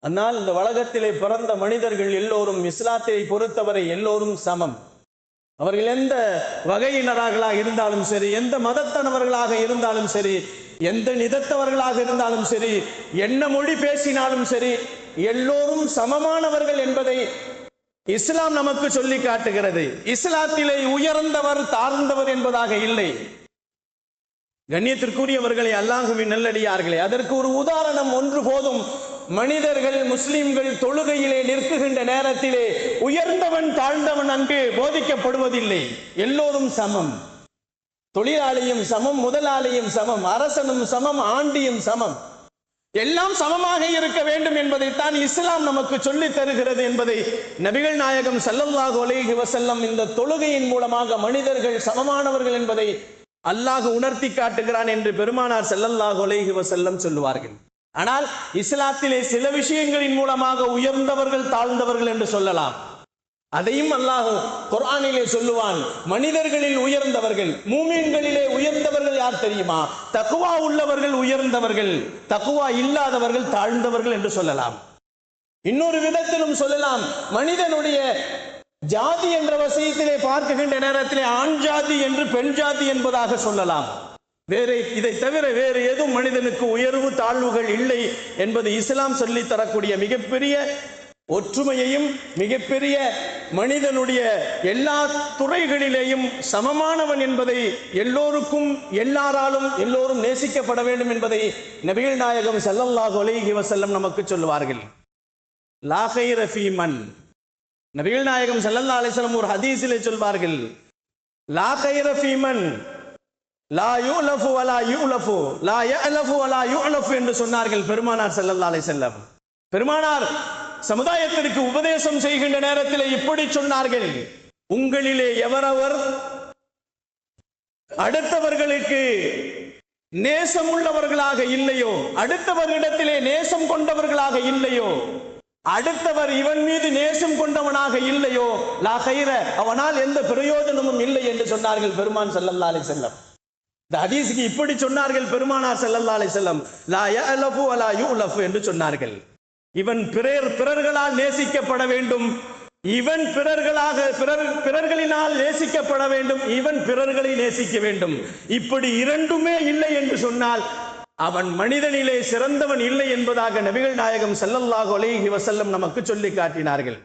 ஆனால் இந்த உலகத்திலே பிறந்த மனிதர்கள் எல்லோரும் இஸ்லாத்தை பொறுத்தவரை எல்லோரும் சமம். அவர்கள் எந்த வகையினராக இருந்தாலும் சரி, எந்த மதத்தனவர்களாக இருந்தாலும் சரி, எந்த நிதத்தவர்களாக இருந்தாலும் சரி, என்ன மொழி பேசினாலும் சரி, எல்லோரும் சமமானவர்கள் என்பதை இஸ்லாம் நமக்கு சொல்லி காட்டுகிறது. இஸ்லாத்திலே உயர்ந்தவர் தாழ்ந்தவர் என்பதாக இல்லை. கண்ணியத்திற்குரியவர்களே, அல்லாஹ்வின் நல்லடியார்களே, அதற்கு ஒரு உதாரணம் ஒன்று போதும். மனிதர்கள் முஸ்லிம்கள் தொழுகையிலே நிற்குகின்ற நேரத்திலே உயர்ந்தவன் தாழ்ந்தவன் அங்கு போதிக்கப்படுவதில்லை. எல்லோரும் சமம். தொழிலாளியும் சமம், முதலாளியும் சமம், அரசனும் சமம், ஆண்டியும் சமம். எல்லாம் சமமாக இருக்க வேண்டும் என்பதைத்தான் இஸ்லாம் நமக்கு சொல்லி தருகிறது என்பதை நபிகள் நாயகம் ஸல்லல்லாஹு அலைஹி வஸல்லம் இந்த தொழுகையின் மூலமாக மனிதர்கள் சமமானவர்கள் என்பதை அல்லாஹ் உணர்த்தி காட்டுகிறான் என்று பெருமானார் ஸல்லல்லாஹு அலைஹி வஸல்லம் சொல்லுவார்கள். ஆனால் இஸ்லாத்திலே சில விஷயங்களின் மூலமாக உயர்ந்தவர்கள் தாழ்ந்தவர்கள் என்று சொல்லலாம். அதையும் அல்லாஹ் குர்ஆனிலே சொல்லுவான். மனிதர்களில் உயர்ந்தவர்கள், மூமின்களிலே உயர்ந்தவர்கள் யார் தெரியுமா? தக்வா உள்ளவர்கள் உயர்ந்தவர்கள், தக்வா இல்லாதவர்கள் தாழ்ந்தவர்கள் என்று சொல்லலாம். இன்னொரு விதத்திலும் சொல்லலாம். மனிதனுடைய ஜாதி என்ற விஷயத்திலே பார்க்கின்ற நேரத்திலே ஆண் ஜாதி என்று பெண் ஜாதி என்பதாக சொல்லலாம். இதை தவிர வேறு எதுவும் மனிதனுக்கு உயர்வு தாழ்வுகள் இல்லை என்பது இஸ்லாம் சொல்லி தரக்கூடிய மிகப்பெரிய ஒற்றுமையையும், மிகப்பெரிய மனிதனுடைய எல்லா துறைகளிலேயும் சமமானவன் என்பதை, எல்லோருக்கும் எல்லாராலும் எல்லோரும் நேசிக்கப்பட வேண்டும் என்பதை நபிகள் நாயகம் ஸல்லல்லாஹு அலைஹி வஸல்லம் நமக்கு சொல்லுவார்கள். லா கைர ஃபீ மன், நபிகள் நாயகம் ஸல்லல்லாஹு அலைஹி வஸல்லம் ஒரு ஹதீஸிலே சொல்வார்கள். லா கைர ஃபீ மன் லா யுலஃபு வலா யுலஃபு லா யஅலஃபு வலா யுலஃபு என்று சொன்னார்கள் பெருமானார் ஸல்லல்லாஹு அலைஹி வஸல்லம். பெருமானார் சமுதாயத்திற்கு உபதேசம் செய்கின்ற நேரத்தில் இப்படி சொன்னார்கள். உங்களிலே எவரவர் அடுத்தவர்களுக்கு நேசம் உள்ளவர்களாக இல்லையோ, அடுத்தவர்களிடத்திலே நேசம் கொண்டவர்களாக இல்லையோ, அடுத்தவர் இவன் மீது நேசம் கொண்டவனாக இல்லையோ, லா கைர, அவனால் எந்த பிரயோஜனமும் இல்லை என்று சொன்னார்கள் பெருமான் ஸல்லல்லாஹு அலைஹி வஸல்லம். இந்த ஹதீஸுக்கு இப்படி சொன்னார்கள் பெருமானார் ஸல்லல்லாஹு அலைஹி வஸல்லம். லா யஅலஃபு வலா யுலஃபு என்று சொன்னார்கள். இவன் பிறர்களால் நேசிக்கப்பட வேண்டும், இவன் பிறர்களினால் நேசிக்கப்பட வேண்டும், இவன் பிறர்களை நேசிக்க வேண்டும். இப்படி இரண்டுமே இல்லை என்று சொன்னால் அவன் மனிதனிலே சிறந்தவன் இல்லை என்பதாக நபிகள் நாயகம் ஸல்லல்லாஹு அலைஹி வஸல்லம் நமக்கு சொல்லி காட்டினார்கள்.